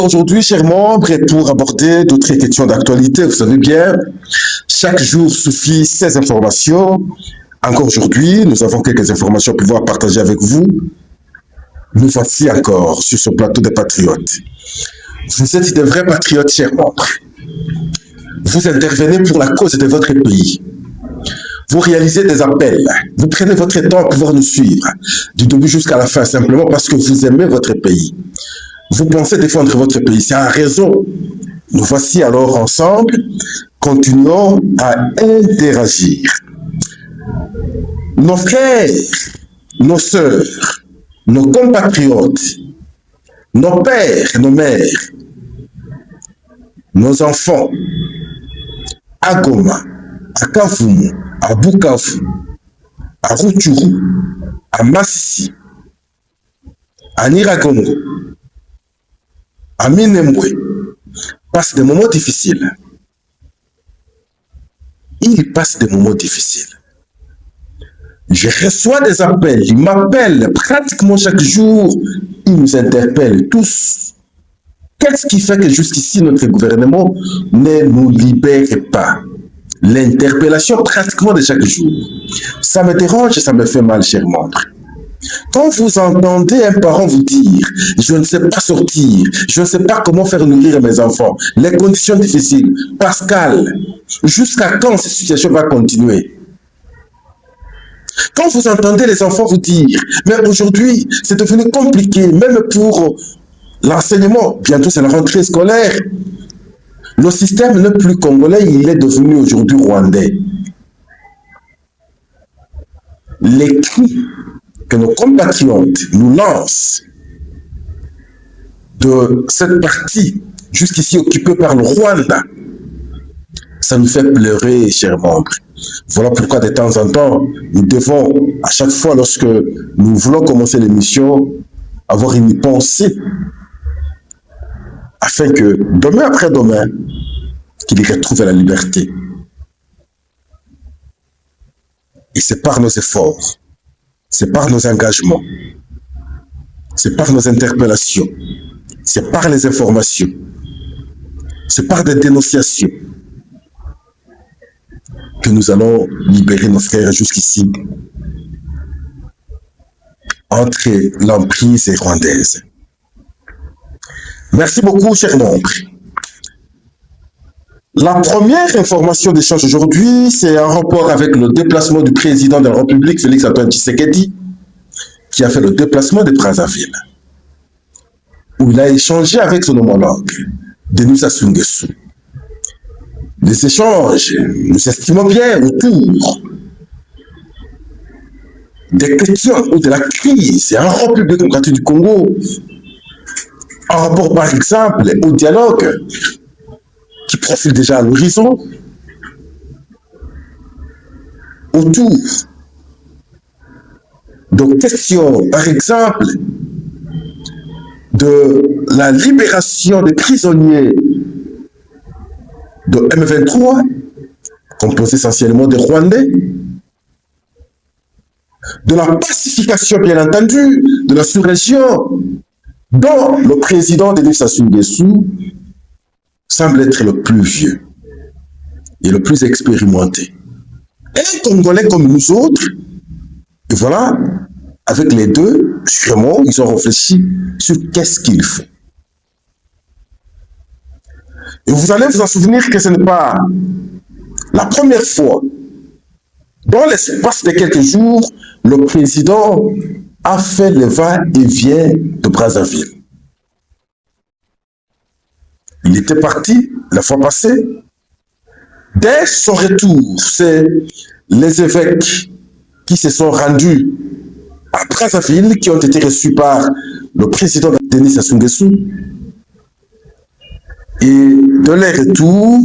Aujourd'hui, chers membres, et pour aborder d'autres questions d'actualité, vous savez bien, chaque jour suffit 16 informations. Encore aujourd'hui, nous avons quelques informations à pouvoir partager avec vous. Nous voici encore sur ce plateau des patriotes. Vous êtes de vrais patriotes, chers membres. Vous intervenez pour la cause de votre pays. Vous réalisez des appels. Vous prenez votre temps pour pouvoir nous suivre du début jusqu'à la fin, simplement parce que vous aimez votre pays. Vous pensez défendre votre pays. C'est un raison. Nous voici alors ensemble. Continuons à interagir. Nos frères, nos sœurs, nos compatriotes, nos pères, nos mères, nos enfants, à Goma, à Kavumu, à Bukavu, à Rutshuru, à Masisi, à Nyiragongo, à Minembwe, passent des moments difficiles. Ils passent des moments difficiles. Je reçois des appels, ils m'appellent pratiquement chaque jour, ils nous interpellent tous. Qu'est-ce qui fait que jusqu'ici notre gouvernement ne nous libère pas? L'interpellation pratiquement de chaque jour. Ça me dérange et ça me fait mal, chers membres. Quand vous entendez un parent vous dire « Je ne sais pas sortir, je ne sais pas comment faire nourrir mes enfants, les conditions difficiles, Pascal, jusqu'à quand cette situation va continuer ?» Quand vous entendez les enfants vous dire « Mais aujourd'hui, c'est devenu compliqué, même pour l'enseignement, bientôt c'est la rentrée scolaire. » Le système n'est plus congolais, il est devenu aujourd'hui rwandais. Les cris que nos compatriotes nous lancent de cette partie jusqu'ici occupée par le Rwanda, ça nous fait pleurer, chers membres. Voilà pourquoi de temps en temps, nous devons, à chaque fois lorsque nous voulons commencer l'émission, avoir une pensée afin que demain après demain, qu'il retrouve la liberté. Et c'est par nos efforts, c'est par nos engagements, c'est par nos interpellations, c'est par les informations, c'est par des dénonciations que nous allons libérer nos frères jusqu'ici entre l'emprise rwandaise. Merci beaucoup, chers membres. La première information d'échange aujourd'hui, c'est en rapport avec le déplacement du président de la République, Félix-Antoine Tshisekedi, qui a fait le déplacement de Brazzaville, où il a échangé avec son homologue, Denis Sassou Nguesso. Les échanges, nous estimons bien, autour des questions ou de la crise en République démocratique du Congo, en rapport par exemple au dialogue qui profile déjà à l'horizon, autour de questions par exemple de la libération des prisonniers de M23, composé essentiellement de Rwandais, de la pacification bien entendu de la sous-région, dont le président Denis Sassou Nguesso semble être le plus vieux et le plus expérimenté. Un Congolais comme nous autres, et voilà, avec les deux, sûrement, ils ont réfléchi sur qu'est-ce qu'il faut. Et vous allez vous en souvenir que ce n'est pas la première fois, dans l'espace de quelques jours, le président a fait le va-et-vient de Brazzaville. Il était parti la fois passée. Dès son retour, c'est les évêques qui se sont rendus à Brazzaville, qui ont été reçus par le président Denis Sassou Nguesso. Et de leur retour,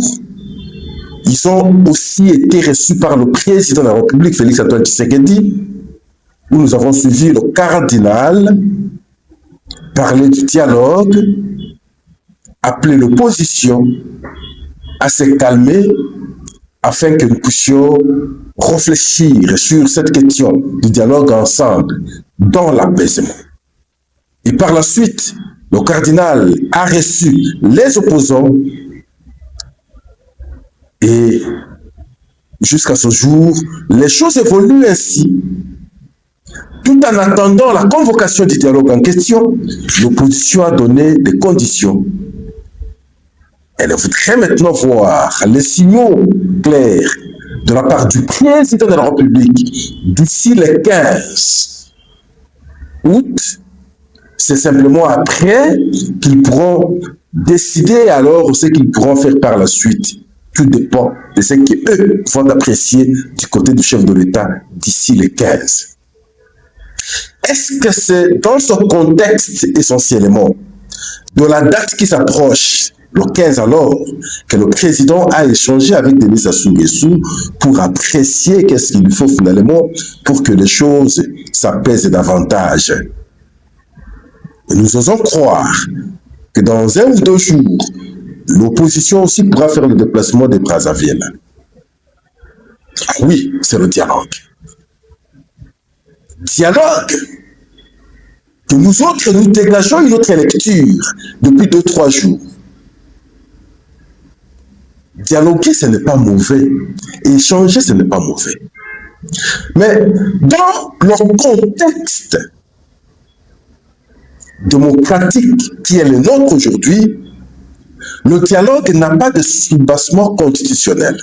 ils ont aussi été reçus par le président de la République, Félix-Antoine Tshisekedi, où nous avons suivi le cardinal parler du dialogue, appeler l'opposition à se calmer afin que nous puissions réfléchir sur cette question du dialogue ensemble dans l'apaisement. Et par la suite, le cardinal a reçu les opposants et jusqu'à ce jour, les choses évoluent ainsi. Tout en attendant la convocation du dialogue en question, l'opposition a donné des conditions. Elle voudrait maintenant voir les signaux clairs de la part du président de la République d'ici le 15 août. C'est simplement après qu'ils pourront décider alors ce qu'ils pourront faire par la suite. Tout dépend de ce qu'eux vont apprécier du côté du chef de l'État d'ici le 15. Est-ce que c'est dans ce contexte essentiellement de la date qui s'approche, le 15 alors, que le président a échangé avec Denis Sassou Nguesso pour apprécier qu'est-ce qu'il faut finalement pour que les choses s'apaisent davantage? Et nous osons croire que dans 1 ou 2 jours, l'opposition aussi pourra faire le déplacement des Brazzaville. Ah oui, c'est le dialogue. Dialogue que nous autres, nous dégageons une autre lecture depuis 2-3 jours. Dialoguer, ce n'est pas mauvais. Échanger, ce n'est pas mauvais. Mais dans le contexte démocratique qui est le nôtre aujourd'hui, le dialogue n'a pas de soubassement constitutionnel.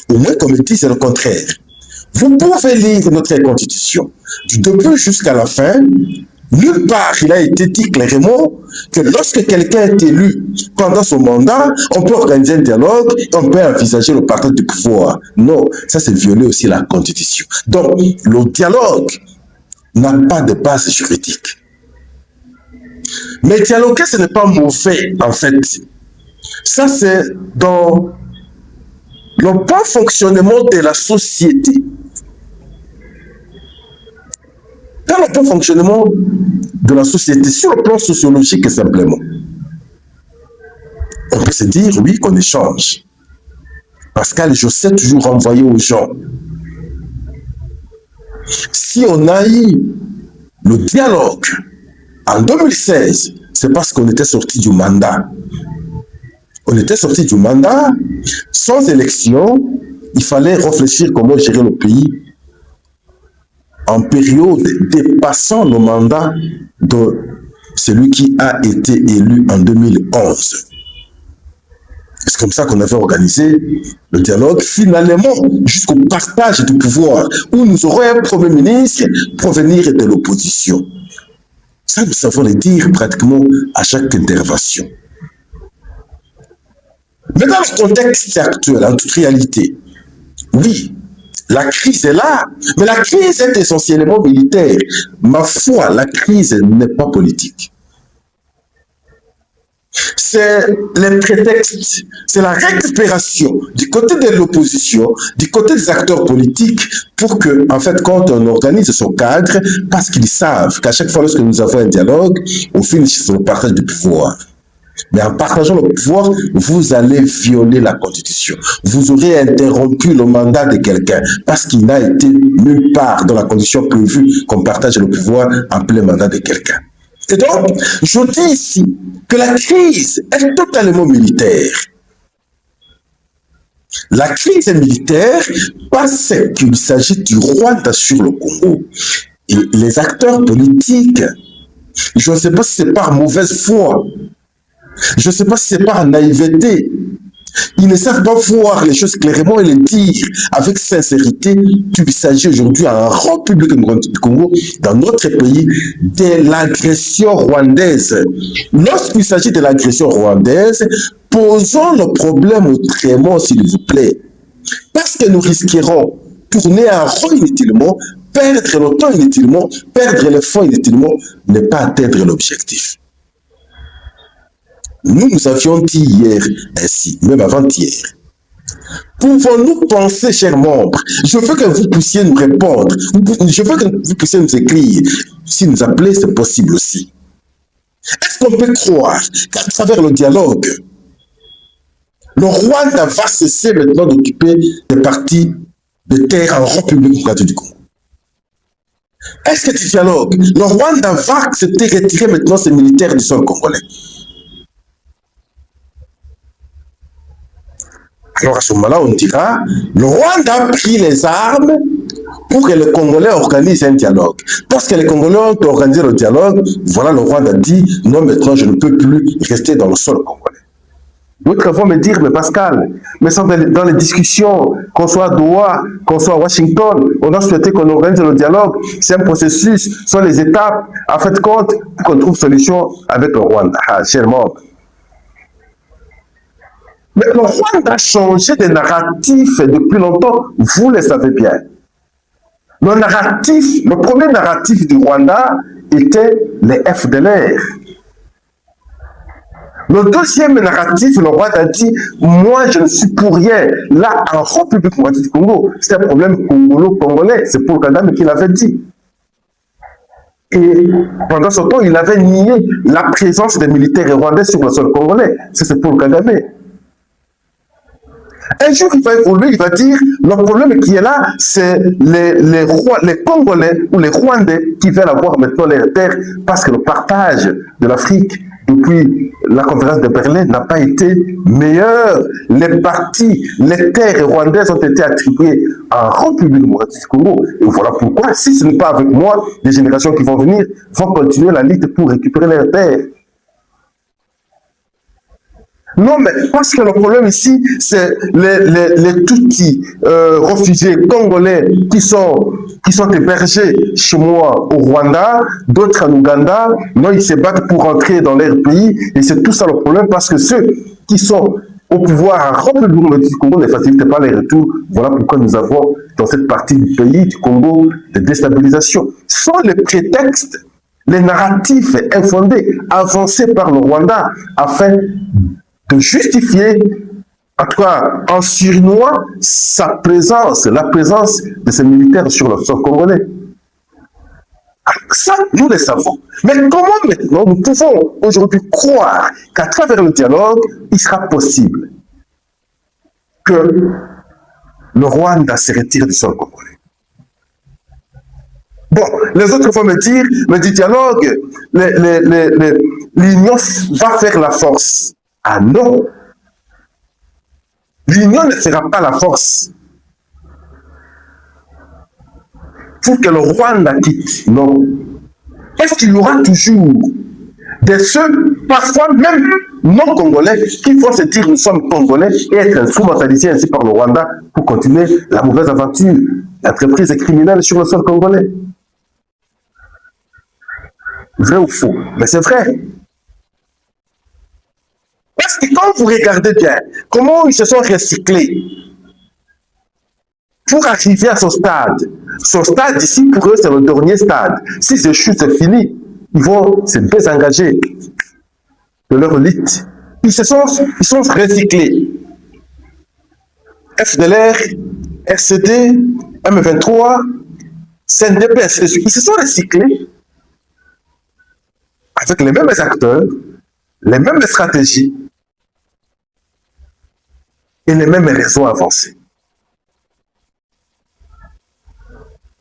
Au moins, comme il dit, c'est le contraire. Vous pouvez lire notre constitution du début jusqu'à la fin. Nulle part il a été dit clairement que lorsque quelqu'un est élu pendant son mandat, on peut organiser un dialogue et on peut envisager le partage du pouvoir. Non, ça c'est violer aussi la constitution. Donc, le dialogue n'a pas de base juridique. Mais dialoguer, ce n'est pas mauvais en fait. Ça c'est dans le bon fonctionnement de la société. Dans le bon fonctionnement de la société, sur le plan sociologique simplement, on peut se dire, oui, qu'on échange. Pascal Josset toujours envoyé aux gens. Si on a eu le dialogue en 2016, c'est parce qu'on était sorti du mandat. On était sorti du mandat, sans élection, il fallait réfléchir comment gérer le pays en période dépassant le mandat de celui qui a été élu en 2011. C'est comme ça qu'on avait organisé le dialogue, finalement, jusqu'au partage du pouvoir, où nous aurons un Premier ministre provenir de l'opposition. Ça, nous savons le dire pratiquement à chaque intervention. Mais dans le contexte actuel, en toute réalité, oui, la crise est là, mais la crise est essentiellement militaire. Ma foi, la crise n'est pas politique. C'est les prétextes, c'est la récupération du côté de l'opposition, du côté des acteurs politiques, pour que, en fait, quand on organise son cadre, parce qu'ils savent qu'à chaque fois lorsque nous avons un dialogue, on finit sur le partage du pouvoir. Mais en partageant le pouvoir, vous allez violer la Constitution. Vous aurez interrompu le mandat de quelqu'un parce qu'il n'a été nulle part dans la condition prévue qu'on partage le pouvoir en plein mandat de quelqu'un. Et donc, je dis ici que la crise est totalement militaire. La crise est militaire parce qu'il s'agit du Rwanda sur le Congo. Et les acteurs politiques, je ne sais pas si c'est par mauvaise foi, je ne sais pas si c'est par naïveté. Ils ne savent pas voir les choses clairement et les dire avec sincérité qu'il s'agit aujourd'hui en République du Congo, dans notre pays, de l'agression rwandaise. Lorsqu'il s'agit de l'agression rwandaise, posons le problème autrement, s'il vous plaît. Parce que nous risquerons de tourner en rond inutilement, perdre le temps inutilement, perdre les fonds inutilement, ne pas atteindre l'objectif. Nous avions dit hier ainsi, même avant-hier. Pouvons-nous penser, chers membres, je veux que vous puissiez nous répondre, je veux que vous puissiez nous écrire, si nous appelez, c'est possible aussi. Est-ce qu'on peut croire qu'à travers le dialogue, le Rwanda va cesser maintenant d'occuper des parties de terre en République démocratique du Congo? Est-ce que tu dialogues? Le Rwanda va accepter de retirer maintenant ses militaires du sol congolais. Alors à ce moment-là, on dira, le Rwanda a pris les armes pour que les Congolais organisent un dialogue. Parce que les Congolais ont organisé le dialogue, voilà, le Rwanda dit, non, maintenant je ne peux plus rester dans le sol congolais. D'autres vont me dire, mais Pascal, mais dans les discussions, qu'on soit à Doha, qu'on soit à Washington, on a souhaité qu'on organise le dialogue, c'est un processus, ce sont les étapes, en fait compte, pour qu'on trouve solution avec le Rwanda. Ah, cher membre. Mais le Rwanda a changé de narratif depuis longtemps, vous le savez bien. Le premier narratif du Rwanda était les FDLR. Le deuxième narratif, le Rwanda dit, moi je ne suis pour rien. Là, en République démocratique du Congo, c'est un problème congolo-congolais, c'est Paul Kagame qui l'avait dit. Et pendant ce temps, il avait nié la présence des militaires rwandais sur le sol congolais. C'est Paul Kagame. Un jour, il va évoluer, il va dire, le problème qui est là, c'est les Congolais ou les Rwandais qui veulent avoir maintenant leurs terres parce que le partage de l'Afrique depuis la conférence de Berlin n'a pas été meilleur. Les parties, les terres rwandaises ont été attribuées en République démocratique du Congo. Et voilà pourquoi, si ce n'est pas avec moi, les générations qui vont venir vont continuer la lutte pour récupérer leurs terres. Non, mais parce que le problème ici, c'est les Tutsis réfugiés congolais qui sont hébergés chez moi au Rwanda, d'autres en Ouganda. Non, ils se battent pour rentrer dans leur pays. Et c'est tout ça le problème parce que ceux qui sont au pouvoir en République du Congo ne facilitent pas les retours. Voilà pourquoi nous avons dans cette partie du pays, du Congo, des déstabilisations. Ce sont les prétextes, les narratifs infondés, avancés par le Rwanda afin de justifier, en tout cas en surnois, sa présence, la présence de ces militaires sur le sol congolais. Ça, nous le savons. Mais comment maintenant nous pouvons aujourd'hui croire qu'à travers le dialogue, il sera possible que le Rwanda se retire du sol congolais? Bon, les autres vont me dire, mais du dialogue, l'union va faire la force. Ah non, l'union ne fera pas la force. Pour que le Rwanda quitte, non. Est-ce qu'il y aura toujours de ceux, parfois même non-congolais, qui vont se dire nous sommes congolais et être instrumentalisés ainsi par le Rwanda pour continuer la mauvaise aventure, l'entreprise criminelle sur le sol congolais? Vrai ou faux? Mais c'est vrai. Parce que quand vous regardez bien comment ils se sont recyclés pour arriver à ce stade ici, pour eux, c'est le dernier stade. Si ce chute, c'est fini, ils vont se désengager de leur lutte. Ils sont recyclés. FDLR, RCD, M23, CNDP, ils se sont recyclés avec les mêmes acteurs, les mêmes stratégies, et les mêmes réseaux avancés.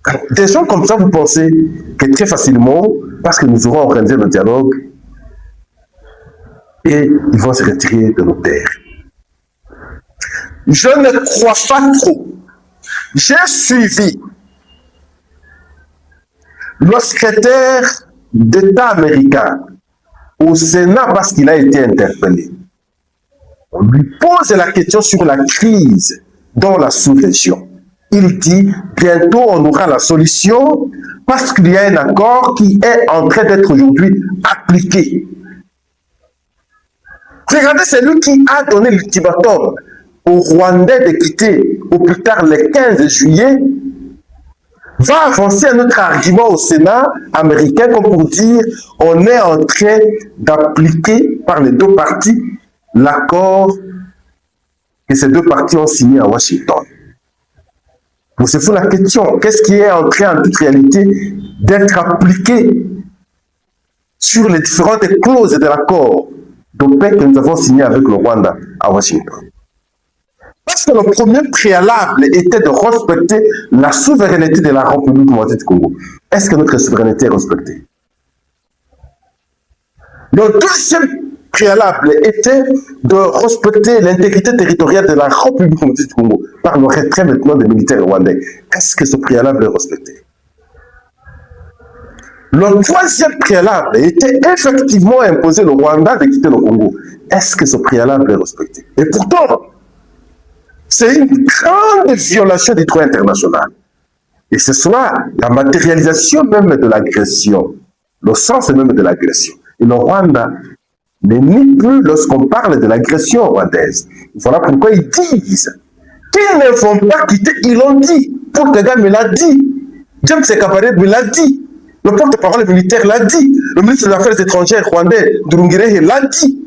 Alors, des gens comme ça, vous pensez que très facilement, parce que nous aurons organisé le dialogue, et ils vont se retirer de nos terres. Je ne crois pas trop. J'ai suivi le secrétaire d'État américain au Sénat parce qu'il a été interpellé. On lui pose la question sur la crise dans la sous-région. Il dit, bientôt on aura la solution parce qu'il y a un accord qui est en train d'être aujourd'hui appliqué. Regardez, c'est lui qui a donné l'ultimatum aux Rwandais de quitter au plus tard le 15 juillet, va avancer un autre argument au Sénat américain comme pour dire on est en train d'appliquer par les deux parties l'accord que ces deux parties ont signé à Washington. Posez-vous la question, qu'est-ce qui est en train en toute réalité d'être appliqué sur les différentes clauses de l'accord de paix que nous avons signé avec le Rwanda à Washington? Parce que le premier préalable était de respecter la souveraineté de la République démocratique du Congo. Est-ce que notre souveraineté est respectée? Le deuxième préalable était de respecter l'intégrité territoriale de la République démocratique du Congo par le retrait maintenant des militaires rwandais. Est-ce que ce préalable est respecté? Le troisième préalable était effectivement imposer le Rwanda de quitter le Congo. Est-ce que ce préalable est respecté? Et pourtant, c'est une grande violation du droit international. Et ce soit la matérialisation même de l'agression, le sens même de l'agression. Et le Rwanda n'est ni plus lorsqu'on parle de l'agression rwandaise. Voilà pourquoi ils disent qu'ils ne vont pas quitter. Ils l'ont dit. Paul Kagame l'a dit. James Kabarebe me l'a dit. Le porte-parole militaire l'a dit. Le ministre des Affaires étrangères rwandais, Nduhungirehe, l'a dit.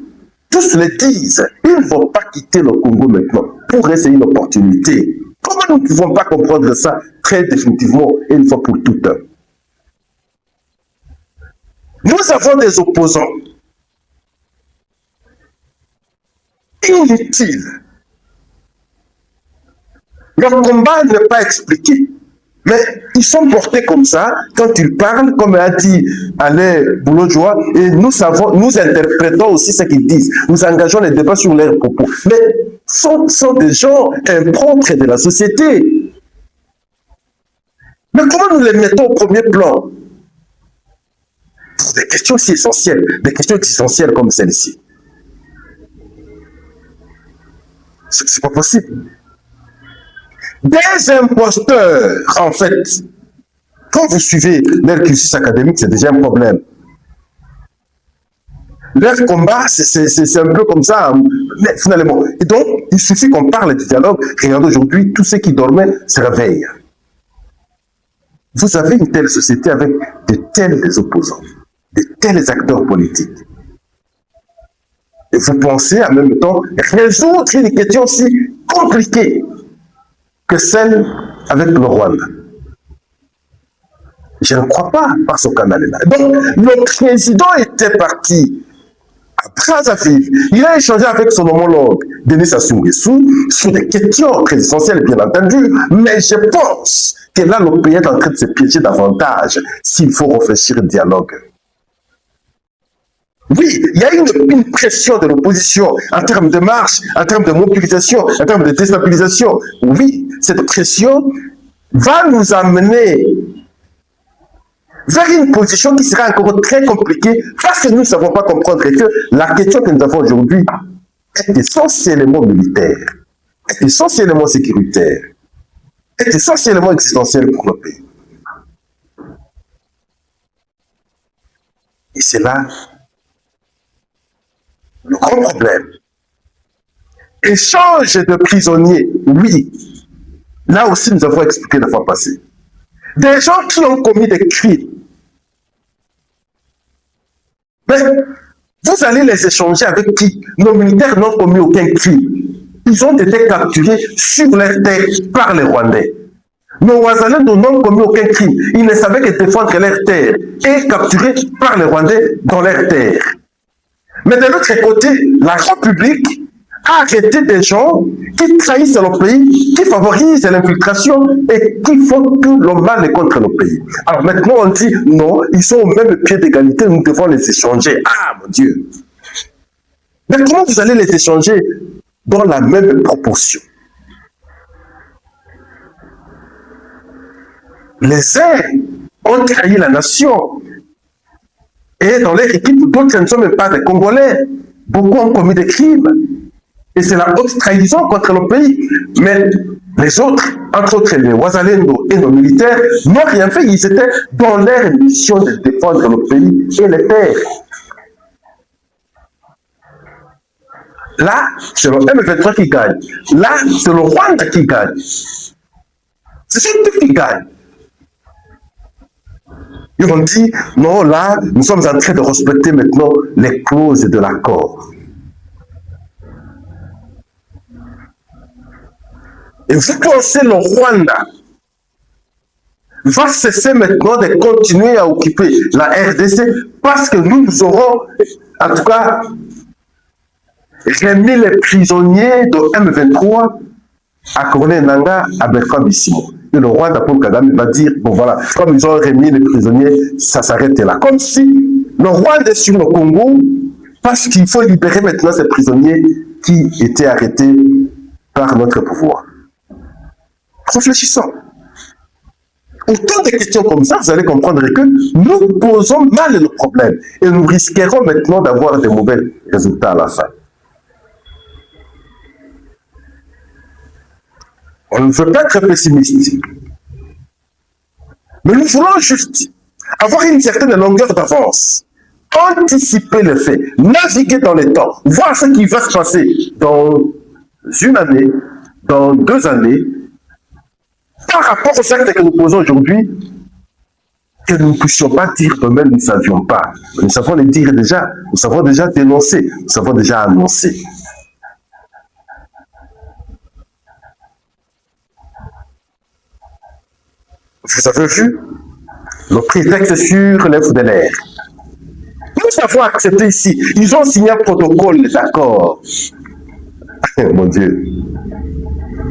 Tous le disent. Ils ne vont pas quitter le Congo maintenant pour essayer une opportunité. Comment nous ne pouvons pas comprendre ça très définitivement et une fois pour toutes? Nous avons des opposants inutiles. Leur combat n'est pas expliqué. Mais ils sont portés comme ça quand ils parlent, comme a dit Alain Boulodjoa, et nous savons, nous interprétons aussi ce qu'ils disent. Nous engageons les débats sur leurs propos. Mais sont des gens impropres de la société. Mais comment nous les mettons au premier plan? Pour des questions si essentielles, des questions essentielles comme celle-ci. C'est pas possible. Des imposteurs, en fait. Quand vous suivez leur cursus académique, c'est déjà un problème. Leur combat, c'est un peu comme ça, mais finalement. Et donc, il suffit qu'on parle de dialogue. Regardez aujourd'hui, tous ceux qui dormaient se réveillent. Vous avez une telle société avec de tels opposants, de tels acteurs politiques. Et vous pensez en même temps résoudre une question si compliquée que celle avec le Rwanda. Je ne crois pas par ce canal-là. Donc, le président était parti à Brazzaville. Il a échangé avec son homologue, Denis Sassou Nguesso, sur des questions très essentielles, bien entendu, mais je pense que là, le pays est en train de se piéger davantage s'il faut réfléchir au dialogue. Oui, il y a une pression de l'opposition en termes de marche, en termes de mobilisation, en termes de déstabilisation. Oui, cette pression va nous amener vers une position qui sera encore très compliquée parce que nous ne savons pas comprendre que la question que nous avons aujourd'hui est essentiellement militaire, est essentiellement sécuritaire, est essentiellement existentielle pour le pays. Et c'est là le grand problème. Échange de prisonniers, oui. Là aussi, nous avons expliqué la fois passée. Des gens qui ont commis des crimes. Mais vous allez les échanger avec qui? Nos militaires n'ont commis aucun crime. Ils ont été capturés sur leur terre par les Rwandais. Nos Ouazalais n'ont commis aucun crime. Ils ne savaient que défendre leur terre et capturés par les Rwandais dans leur terre. Mais de l'autre côté, la République a arrêté des gens qui trahissent le pays, qui favorisent l'infiltration et qui font tout le mal contre le pays. Alors maintenant, on dit non, ils sont au même pied d'égalité, nous devons les échanger. Ah mon Dieu! Mais comment vous allez les échanger dans la même proportion? Les uns ont trahi la nation. Et dans leur équipe, d'autres ne sont même pas des Congolais. Beaucoup ont commis des crimes. Et c'est la haute trahison contre le pays. Mais les autres, entre autres les Ouazalendo et nos militaires, n'ont rien fait. Ils étaient dans leur mission de défendre le pays et les terres. Là, c'est le M23 qui gagne. Là, c'est le Rwanda qui gagne. C'est eux qui gagnent. Ils ont dit, non, là, nous sommes en train de respecter maintenant les clauses de l'accord. Et vous pensez le Rwanda va cesser maintenant de continuer à occuper la RDC parce que nous aurons, en tout cas, remis les prisonniers de M23 à Nanga, à Bertrand Bissimo. Et le roi Paul Kagame va dire, bon voilà, comme ils ont remis les prisonniers, ça s'arrête là. Comme si le Rwanda est sur le Congo, parce qu'il faut libérer maintenant ces prisonniers qui étaient arrêtés par notre pouvoir. Réfléchissons. Autant de questions comme ça, vous allez comprendre que nous posons mal le problème et nous risquerons maintenant d'avoir de mauvais résultats à la fin. On ne veut pas être pessimiste, mais nous voulons juste avoir une certaine longueur d'avance, anticiper le fait, naviguer dans les temps, voir ce qui va se passer dans une année, dans 2 années, par rapport aux actes que nous posons aujourd'hui, que nous ne puissions pas dire demain, nous ne savions pas. Nous savons les dire déjà, nous savons déjà dénoncer, nous savons déjà annoncer. Vous avez vu le prétexte sur les FDLR. Nous avons accepté ici. Ils ont signé un protocole d'accord. Mon Dieu.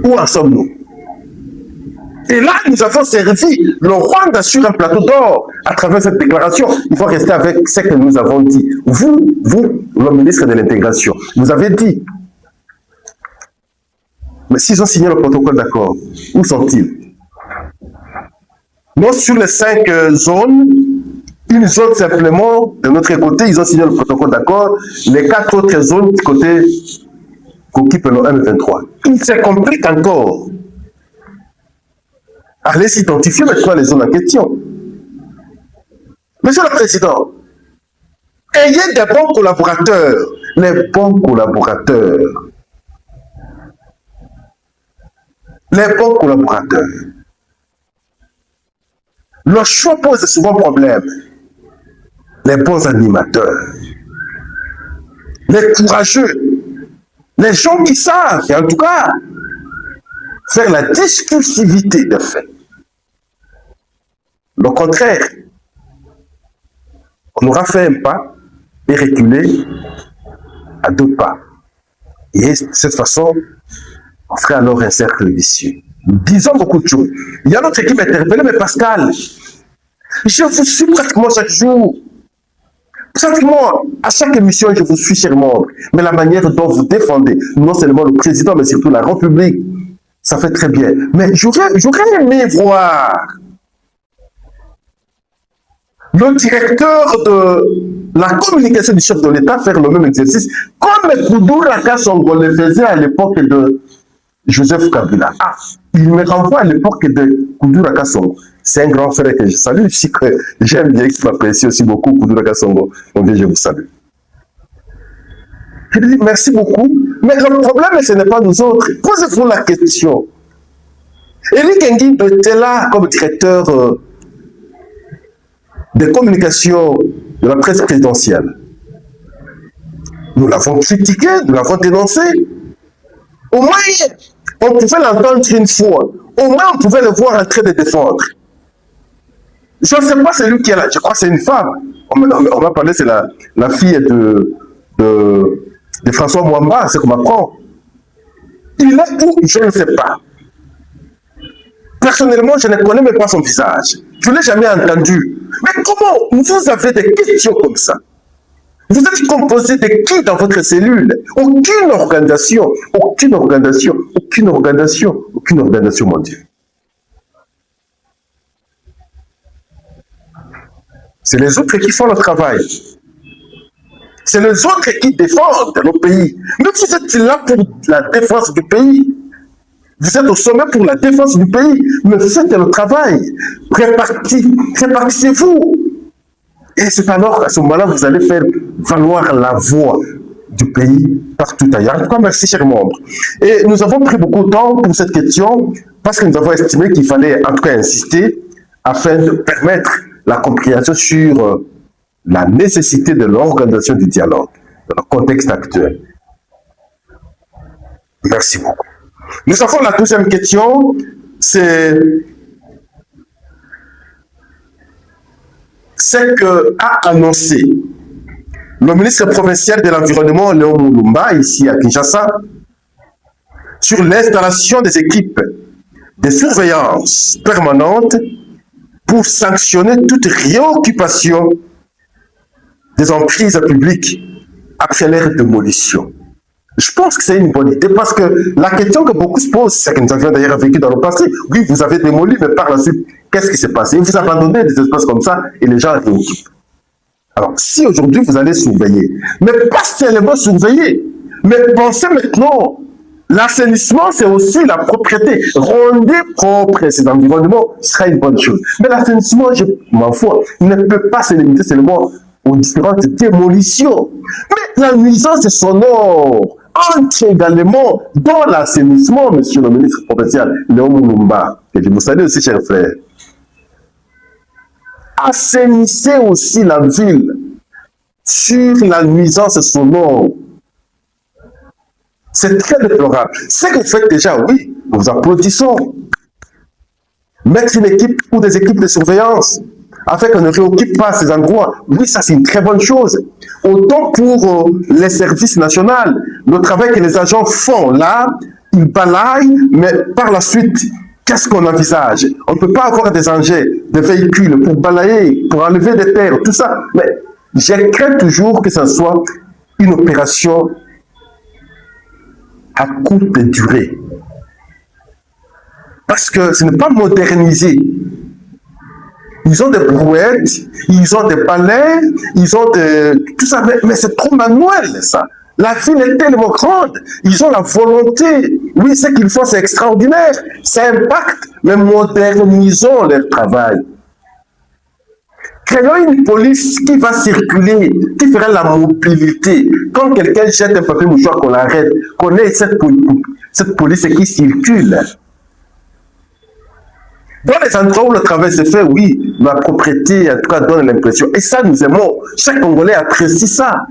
Où en sommes-nous? Et là, nous avons servi le Rwanda sur un plateau d'or à travers cette déclaration. Il faut rester avec ce que nous avons dit. Vous, le ministre de l'Intégration, vous avez dit. Mais s'ils ont signé le protocole d'accord, où sont-ils? Non, sur les 5 zones, une zone simplement, de notre côté, ils ont signé le protocole d'accord. Les 4 autres zones du côté qu'occupe le M23. Il se complique encore. Allez s'identifier maintenant les zones en question. Monsieur le Président, ayez des bons collaborateurs. Les bons collaborateurs. Les bons collaborateurs. Le choix pose souvent problème. Les bons animateurs. Les courageux. Les gens qui savent, et en tout cas, faire la discursivité de fait. Le contraire, on aura fait un pas et reculé à 2 pas. Et de cette façon, on ferait alors un cercle vicieux. Nous disons beaucoup de choses. Il y a notre équipe interpellée, mais Pascal, je vous suis pratiquement chaque jour. Pratiquement à chaque émission, je vous suis, cher membre. Mais la manière dont vous défendez, non seulement le président, mais surtout la République, ça fait très bien. Mais j'aurais aimé voir le directeur de la communication du chef de l'État faire le même exercice, comme Koudoura Kassongo le faisait à l'époque de Joseph Kabila. Ah, il me renvoie à l'époque de Koudoura Kassongo. C'est un grand frère que je salue, aussi que j'aime bien, qui m'apprécie aussi beaucoup, Koudoura Kassongo. Mon Dieu, je vous salue. Je lui dis merci beaucoup, mais le problème, ce n'est pas nous autres. Posez-vous la question. Eli Kengi était là comme directeur de communication de la presse présidentielle. Nous l'avons critiqué, nous l'avons dénoncé. Au moins, on pouvait l'entendre une fois. Au moins, on pouvait le voir en train de défendre. Je ne sais pas celui qui est là. Je crois que c'est une femme. On va parler, c'est la fille de François Mwamba, c'est qu'on m'apprend. Il est où? Je ne sais pas. Personnellement, je ne connais même pas son visage. Je ne l'ai jamais entendu. Mais comment vous avez des questions comme ça? Vous êtes composé de qui dans votre cellule? Aucune organisation, aucune organisation, aucune organisation, aucune organisation, mon Dieu. C'est les autres qui font le travail. C'est les autres qui défendent le pays. Mais vous êtes là pour la défense du pays. Vous êtes au sommet pour la défense du pays, mais faites le travail. Répartissez-vous. Et c'est alors, à ce moment-là, vous allez faire valoir la voix du pays partout ailleurs. En tout cas, merci, chers membres. Et nous avons pris beaucoup de temps pour cette question, parce que nous avons estimé qu'il fallait en tout cas insister, afin de permettre la compréhension sur la nécessité de l'organisation du dialogue, dans le contexte actuel. Merci beaucoup. Nous avons la deuxième question, c'est ce qu'a annoncé le ministre provincial de l'Environnement, Léon Moulumba, ici à Kinshasa, sur l'installation des équipes de surveillance permanente pour sanctionner toute réoccupation des emprises publiques après leur démolition. Je pense que c'est une bonne idée parce que la question que beaucoup se posent, c'est que nous avions d'ailleurs vécu dans le passé. Oui, vous avez démoli, mais par la suite, qu'est-ce qui s'est passé? Vous abandonnez des espaces comme ça et les gens réoccupent. Alors, si aujourd'hui vous allez surveiller, mais pas seulement surveiller, mais pensez maintenant, l'assainissement c'est aussi la propriété. Rendez propre ces environnements, ce sera une bonne chose. Mais l'assainissement, je m'en fous, ne peut pas se limiter seulement aux différentes démolitions. Mais la nuisance sonore entre également dans l'assainissement, monsieur le ministre provincial Léon Moulumba, que je vous salue aussi, chers frères. Assainissez aussi la ville sur la nuisance sonore. C'est très déplorable. Ce que vous faites déjà, oui, nous vous applaudissons. Mettre une équipe ou des équipes de surveillance afin qu'on ne réoccupe pas ces endroits, oui, ça c'est une très bonne chose. Autant pour les services nationaux, le travail que les agents font là, ils balayent, mais par la suite, qu'est-ce qu'on envisage? On ne peut pas avoir des engins, des véhicules pour balayer, pour enlever des terres, tout ça. Mais je crains toujours que ce soit une opération à courte durée. Parce que ce n'est pas modernisé. Ils ont des brouettes, ils ont des balais, ils ont tout ça, mais c'est trop manuel ça. La ville est tellement grande, ils ont la volonté. Oui, ce qu'ils font, c'est extraordinaire, ça impacte, mais modernisons leur travail. Créons une police qui va circuler, qui fera la mobilité. Quand quelqu'un jette un papier mouchoir, qu'on l'arrête, qu'on ait cette police qui circule. Dans les endroits où le travail se fait, oui, la propriété, en tout cas, donne l'impression. Et ça, nous aimons. Chaque Congolais apprécie ça.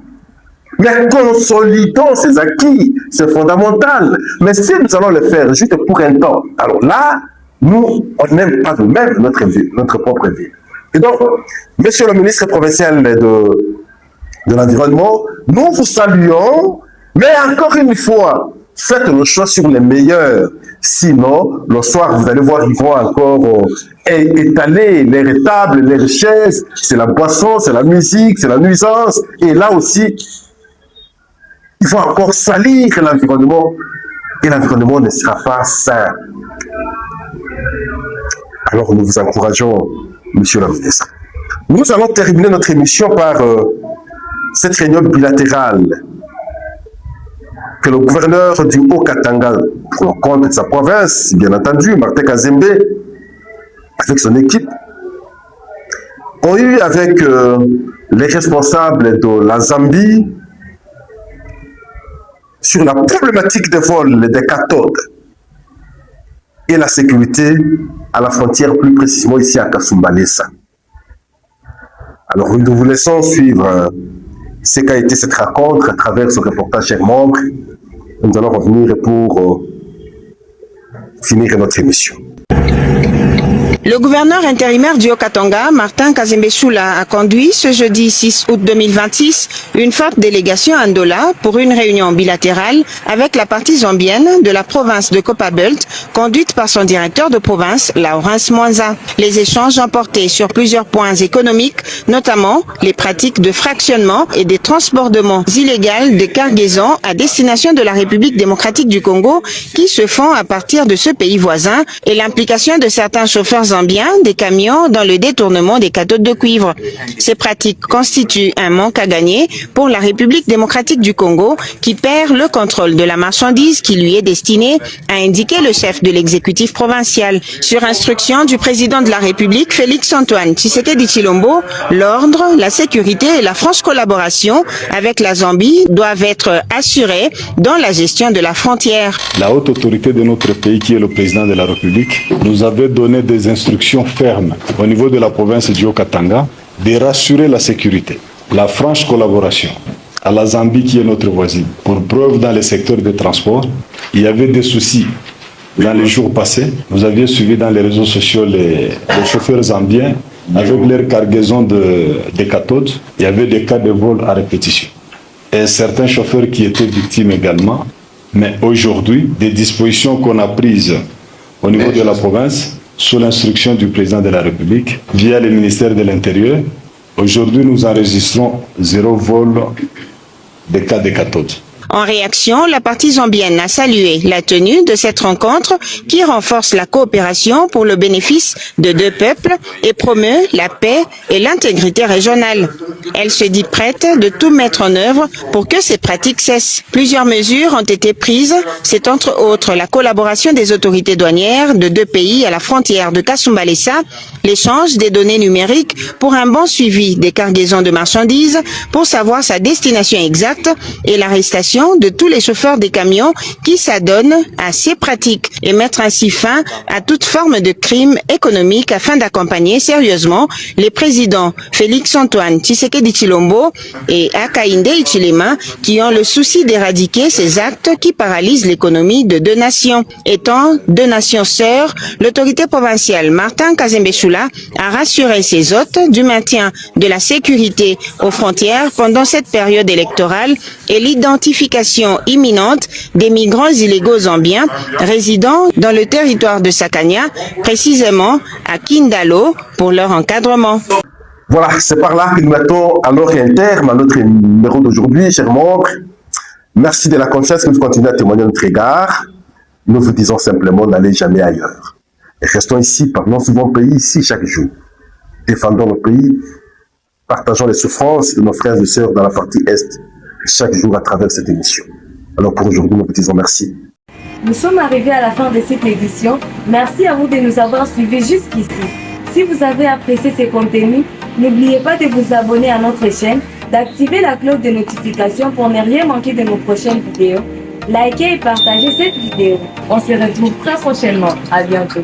Mais consolidons ces acquis, c'est fondamental. Mais si nous allons le faire juste pour un temps, alors là, nous, on n'aime pas nous-mêmes notre vie, notre propre vie. Et donc, monsieur le ministre provincial de l'Environnement, nous vous saluons, mais encore une fois, faites le choix sur les meilleurs. Sinon, le soir, vous allez voir, ils vont encore étaler les tables, les chaises, c'est la boisson, c'est la musique, c'est la nuisance. Et là aussi, il faut encore salir l'environnement. Et l'environnement ne sera pas sain. Alors, nous vous encourageons, monsieur le ministre. Nous allons terminer notre émission par cette réunion bilatérale que le gouverneur du Haut-Katanga, pour le compte de sa province, bien entendu, Martin Kazembe, avec son équipe, ont eu avec les responsables de la Zambie sur la problématique des vols des cathodes et la sécurité à la frontière, plus précisément ici à Kasumbalesa. Alors nous vous laissons suivre ce qu'a été cette rencontre à travers ce reportage, chers membres. Nous allons revenir pour finir notre émission. Le gouverneur intérimaire du Haut-Katanga, Martin Kazembe Soula, a conduit ce jeudi 6 août 2026 une forte délégation à Ndola pour une réunion bilatérale avec la partie zambienne de la province de Copperbelt, conduite par son directeur de province, Laurence Mwanza. Les échanges ont porté sur plusieurs points économiques, notamment les pratiques de fractionnement et des transbordements illégaux de cargaisons à destination de la République démocratique du Congo qui se font à partir de ce pays voisin et l'implication de certains chauffeurs zambiens des camions dans le détournement des cathodes de cuivre. Ces pratiques constituent un manque à gagner pour la République démocratique du Congo qui perd le contrôle de la marchandise qui lui est destinée, a indiqué le chef de l'exécutif provincial. Sur instruction du président de la République, Félix-Antoine Tshisekedi Tshilombo, l'ordre, la sécurité et la franche collaboration avec la Zambie doivent être assurés dans la gestion de la frontière. La haute autorité de notre pays, qui est le président de la République, nous avait donné des instructions fermes au niveau de la province du Haut-Katanga de rassurer la sécurité, la franche collaboration à la Zambie qui est notre voisine. Pour preuve, dans le secteur des transports, il y avait des soucis dans les jours passés. Vous aviez suivi dans les réseaux sociaux les chauffeurs zambiens avec leur cargaison de cathodes. Il y avait des cas de vol à répétition. Et certains chauffeurs qui étaient victimes également Mais aujourd'hui, des dispositions qu'on a prises au niveau de la province, sous l'instruction du président de la République, via le ministère de l'Intérieur, aujourd'hui nous enregistrons 0 vol de cas de cathode. En réaction, la partie zambienne a salué la tenue de cette rencontre qui renforce la coopération pour le bénéfice de deux peuples et promeut la paix et l'intégrité régionale. Elle se dit prête de tout mettre en œuvre pour que ces pratiques cessent. Plusieurs mesures ont été prises. C'est entre autres la collaboration des autorités douanières de deux pays à la frontière de Kasumbalesa, l'échange des données numériques pour un bon suivi des cargaisons de marchandises pour savoir sa destination exacte et l'arrestation de tous les chauffeurs des camions qui s'adonnent à ces pratiques et mettre ainsi fin à toute forme de crime économique afin d'accompagner sérieusement les présidents Félix-Antoine Tshisekedi Tshilombo et Hakainde Hichilema qui ont le souci d'éradiquer ces actes qui paralysent l'économie de deux nations. Étant deux nations sœurs, l'autorité provinciale Martin Kazembe Choula a rassuré ses hôtes du maintien de la sécurité aux frontières pendant cette période électorale et l'identification imminente des migrants illégaux zambiens résidant dans le territoire de Sakania, précisément à Kindalo, pour leur encadrement. Voilà, c'est par là que nous mettons alors un terme à notre numéro d'aujourd'hui, chers membres. Merci de la confiance que vous continuez à témoigner à notre égard. Nous vous disons simplement, n'allez jamais ailleurs. Et restons ici, parlons souvent au pays, ici, chaque jour. Défendons le pays, partageons les souffrances de nos frères et sœurs dans la partie Est, chaque jour à travers cette émission. Alors pour aujourd'hui, nous vous disons merci. Nous sommes arrivés à la fin de cette édition. Merci à vous de nous avoir suivis jusqu'ici. Si vous avez apprécié ces contenus, n'oubliez pas de vous abonner à notre chaîne, d'activer la cloche de notification pour ne rien manquer de nos prochaines vidéos. Likez et partagez cette vidéo. On se retrouve très prochainement. À bientôt.